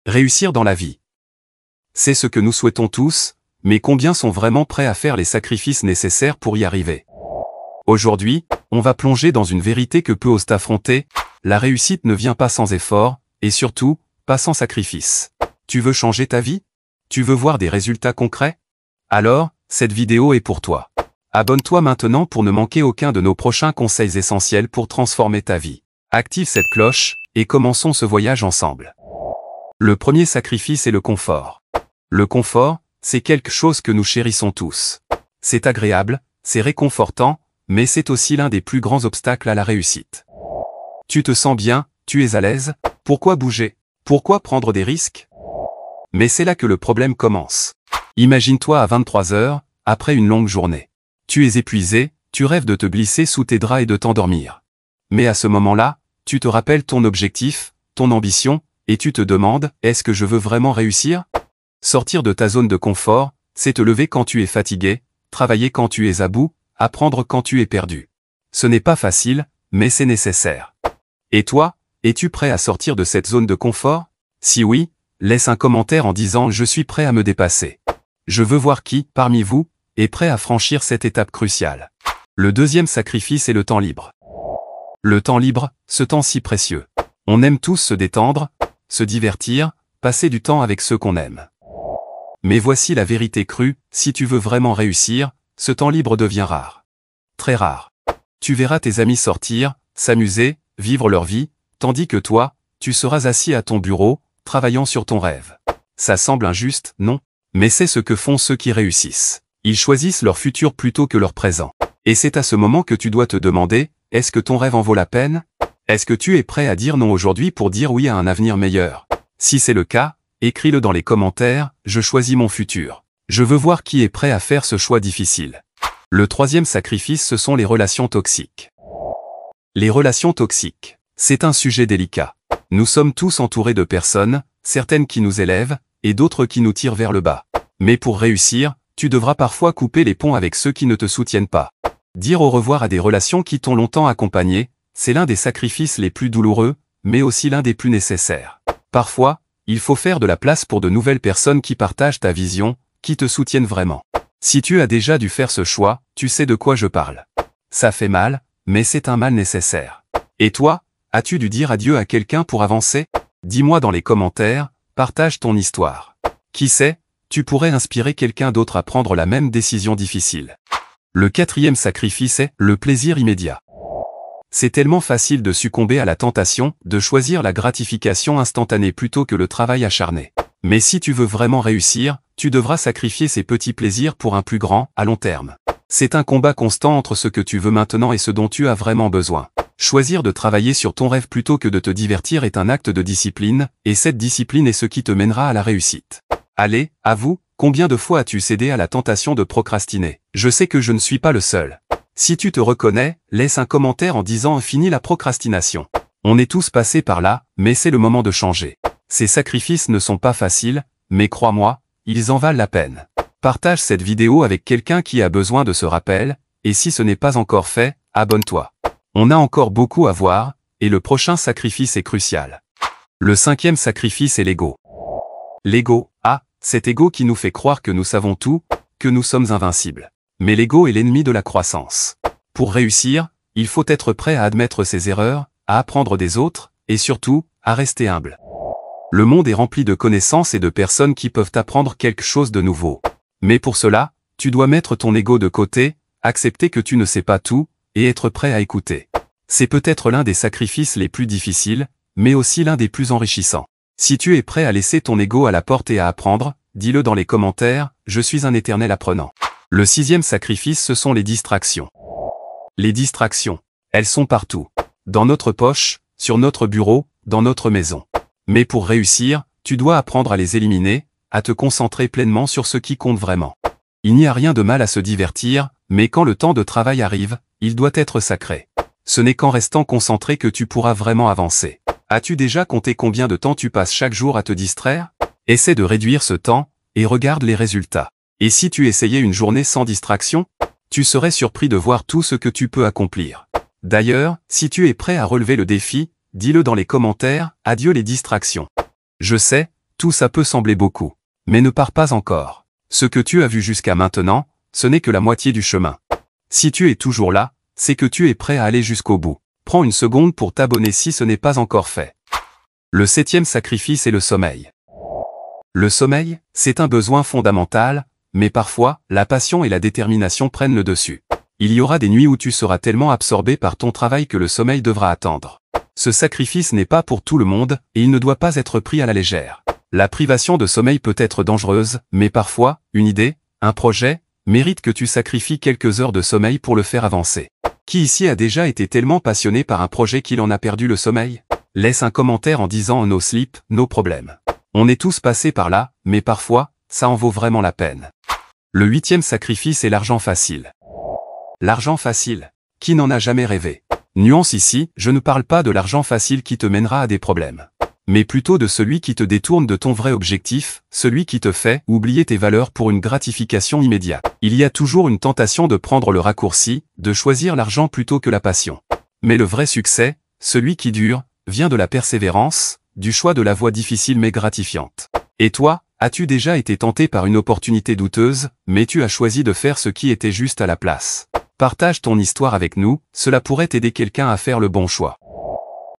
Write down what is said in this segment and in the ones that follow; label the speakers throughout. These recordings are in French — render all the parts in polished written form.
Speaker 1: Réussir dans la vie. C'est ce que nous souhaitons tous, mais combien sont vraiment prêts à faire les sacrifices nécessaires pour y arriver? Aujourd'hui, on va plonger dans une vérité que peu osent affronter: la réussite ne vient pas sans effort, et surtout, pas sans sacrifice. Tu veux changer ta vie? Tu veux voir des résultats concrets? Alors, cette vidéo est pour toi. Abonne-toi maintenant pour ne manquer aucun de nos prochains conseils essentiels pour transformer ta vie. Active cette cloche, et commençons ce voyage ensemble. Le premier sacrifice est le confort. Le confort, c'est quelque chose que nous chérissons tous. C'est agréable, c'est réconfortant, mais c'est aussi l'un des plus grands obstacles à la réussite. Tu te sens bien, tu es à l'aise, pourquoi bouger? Pourquoi prendre des risques? Mais c'est là que le problème commence. Imagine-toi à 23 heures, après une longue journée. Tu es épuisé, tu rêves de te glisser sous tes draps et de t'endormir. Mais à ce moment-là, tu te rappelles ton objectif, ton ambition, et tu te demandes, est-ce que je veux vraiment réussir? Sortir de ta zone de confort, c'est te lever quand tu es fatigué, travailler quand tu es à bout, apprendre quand tu es perdu. Ce n'est pas facile, mais c'est nécessaire. Et toi, es-tu prêt à sortir de cette zone de confort? Si oui, laisse un commentaire en disant « Je suis prêt à me dépasser ». Je veux voir qui, parmi vous, est prêt à franchir cette étape cruciale. Le deuxième sacrifice est le temps libre. Le temps libre, ce temps si précieux. On aime tous se détendre, se divertir, passer du temps avec ceux qu'on aime. Mais voici la vérité crue: si tu veux vraiment réussir, ce temps libre devient rare. Très rare. Tu verras tes amis sortir, s'amuser, vivre leur vie, tandis que toi, tu seras assis à ton bureau, travaillant sur ton rêve. Ça semble injuste, non? Mais c'est ce que font ceux qui réussissent. Ils choisissent leur futur plutôt que leur présent. Et c'est à ce moment que tu dois te demander, est-ce que ton rêve en vaut la peine? Est-ce que tu es prêt à dire non aujourd'hui pour dire oui à un avenir meilleur? Si c'est le cas, écris-le dans les commentaires: je choisis mon futur. Je veux voir qui est prêt à faire ce choix difficile. Le troisième sacrifice, ce sont les relations toxiques. Les relations toxiques, c'est un sujet délicat. Nous sommes tous entourés de personnes, certaines qui nous élèvent, et d'autres qui nous tirent vers le bas. Mais pour réussir, tu devras parfois couper les ponts avec ceux qui ne te soutiennent pas. Dire au revoir à des relations qui t'ont longtemps accompagné, c'est l'un des sacrifices les plus douloureux, mais aussi l'un des plus nécessaires. Parfois, il faut faire de la place pour de nouvelles personnes qui partagent ta vision, qui te soutiennent vraiment. Si tu as déjà dû faire ce choix, tu sais de quoi je parle. Ça fait mal, mais c'est un mal nécessaire. Et toi, as-tu dû dire adieu à quelqu'un pour avancer? Dis-moi dans les commentaires, partage ton histoire. Qui sait, tu pourrais inspirer quelqu'un d'autre à prendre la même décision difficile. Le quatrième sacrifice est le plaisir immédiat. C'est tellement facile de succomber à la tentation, de choisir la gratification instantanée plutôt que le travail acharné. Mais si tu veux vraiment réussir, tu devras sacrifier ces petits plaisirs pour un plus grand, à long terme. C'est un combat constant entre ce que tu veux maintenant et ce dont tu as vraiment besoin. Choisir de travailler sur ton rêve plutôt que de te divertir est un acte de discipline, et cette discipline est ce qui te mènera à la réussite. Allez, avoue, combien de fois as-tu cédé à la tentation de procrastiner? Je sais que je ne suis pas le seul. Si tu te reconnais, laisse un commentaire en disant « Fini la procrastination ». On est tous passés par là, mais c'est le moment de changer. Ces sacrifices ne sont pas faciles, mais crois-moi, ils en valent la peine. Partage cette vidéo avec quelqu'un qui a besoin de ce rappel, et si ce n'est pas encore fait, abonne-toi. On a encore beaucoup à voir, et le prochain sacrifice est crucial. Le cinquième sacrifice est l'ego. L'ego, cet ego qui nous fait croire que nous savons tout, que nous sommes invincibles. Mais l'ego est l'ennemi de la croissance. Pour réussir, il faut être prêt à admettre ses erreurs, à apprendre des autres, et surtout, à rester humble. Le monde est rempli de connaissances et de personnes qui peuvent apprendre quelque chose de nouveau. Mais pour cela, tu dois mettre ton ego de côté, accepter que tu ne sais pas tout, et être prêt à écouter. C'est peut-être l'un des sacrifices les plus difficiles, mais aussi l'un des plus enrichissants. Si tu es prêt à laisser ton ego à la porte et à apprendre, dis-le dans les commentaires: je suis un éternel apprenant. Le sixième sacrifice, ce sont les distractions. Les distractions, elles sont partout. Dans notre poche, sur notre bureau, dans notre maison. Mais pour réussir, tu dois apprendre à les éliminer, à te concentrer pleinement sur ce qui compte vraiment. Il n'y a rien de mal à se divertir, mais quand le temps de travail arrive, il doit être sacré. Ce n'est qu'en restant concentré que tu pourras vraiment avancer. As-tu déjà compté combien de temps tu passes chaque jour à te distraire? Essaie de réduire ce temps, et regarde les résultats. Et si tu essayais une journée sans distraction? Tu serais surpris de voir tout ce que tu peux accomplir. D'ailleurs, si tu es prêt à relever le défi, dis-le dans les commentaires: adieu les distractions. Je sais, Tout ça peut sembler beaucoup. Mais ne pars pas encore. Ce que tu as vu jusqu'à maintenant, ce n'est que la moitié du chemin. Si tu es toujours là, c'est que tu es prêt à aller jusqu'au bout. Prends une seconde pour t'abonner si ce n'est pas encore fait. Le 7e sacrifice est le sommeil. Le sommeil, c'est un besoin fondamental, mais parfois, la passion et la détermination prennent le dessus. Il y aura des nuits où tu seras tellement absorbé par ton travail que le sommeil devra attendre. Ce sacrifice n'est pas pour tout le monde, et il ne doit pas être pris à la légère. La privation de sommeil peut être dangereuse, mais parfois, une idée, un projet, mérite que tu sacrifies quelques heures de sommeil pour le faire avancer. Qui ici a déjà été tellement passionné par un projet qu'il en a perdu le sommeil? Laisse un commentaire en disant no sleep, no problème. On est tous passés par là, mais parfois, ça en vaut vraiment la peine. Le 8e sacrifice est l'argent facile. L'argent facile. Qui n'en a jamais rêvé? Nuance ici, je ne parle pas de l'argent facile qui te mènera à des problèmes. Mais plutôt de celui qui te détourne de ton vrai objectif, celui qui te fait oublier tes valeurs pour une gratification immédiate. Il y a toujours une tentation de prendre le raccourci, de choisir l'argent plutôt que la passion. Mais le vrai succès, celui qui dure, vient de la persévérance, du choix de la voie difficile mais gratifiante. Et toi, as-tu déjà été tenté par une opportunité douteuse, mais tu as choisi de faire ce qui était juste à la place? Partage ton histoire avec nous, cela pourrait aider quelqu'un à faire le bon choix.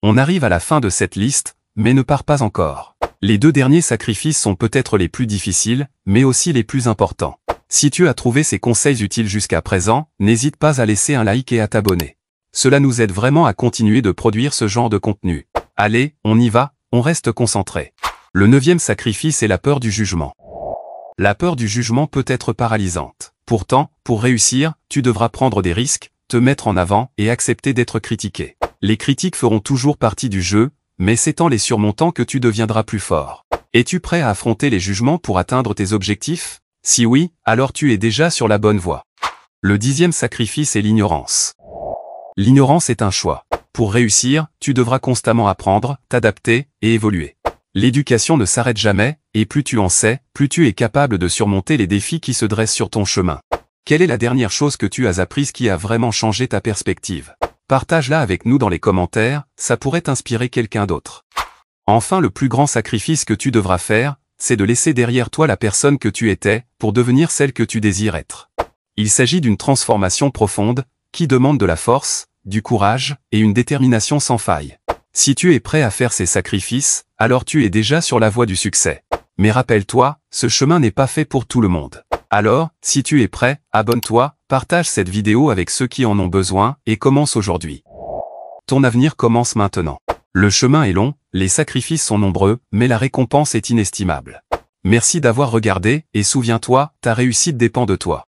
Speaker 1: On arrive à la fin de cette liste, mais ne pars pas encore. Les 2 derniers sacrifices sont peut-être les plus difficiles, mais aussi les plus importants. Si tu as trouvé ces conseils utiles jusqu'à présent, n'hésite pas à laisser un like et à t'abonner. Cela nous aide vraiment à continuer de produire ce genre de contenu. Allez, on y va, on reste concentré. Le 9e sacrifice est la peur du jugement. La peur du jugement peut être paralysante. Pourtant, pour réussir, tu devras prendre des risques, te mettre en avant et accepter d'être critiqué. Les critiques feront toujours partie du jeu, mais c'est en les surmontant que tu deviendras plus fort. Es-tu prêt à affronter les jugements pour atteindre tes objectifs? Si oui, alors tu es déjà sur la bonne voie. Le 10e sacrifice est l'ignorance. L'ignorance est un choix. Pour réussir, tu devras constamment apprendre, t'adapter et évoluer. L'éducation ne s'arrête jamais, et plus tu en sais, plus tu es capable de surmonter les défis qui se dressent sur ton chemin. Quelle est la dernière chose que tu as apprise qui a vraiment changé ta perspective? Partage-la avec nous dans les commentaires, ça pourrait inspirer quelqu'un d'autre. Enfin, le plus grand sacrifice que tu devras faire, c'est de laisser derrière toi la personne que tu étais, pour devenir celle que tu désires être. Il s'agit d'une transformation profonde, qui demande de la force, du courage, et une détermination sans faille. Si tu es prêt à faire ces sacrifices, alors tu es déjà sur la voie du succès. Mais rappelle-toi, ce chemin n'est pas fait pour tout le monde. Alors, si tu es prêt, abonne-toi, partage cette vidéo avec ceux qui en ont besoin, et commence aujourd'hui. Ton avenir commence maintenant. Le chemin est long, les sacrifices sont nombreux, mais la récompense est inestimable. Merci d'avoir regardé, et souviens-toi, ta réussite dépend de toi.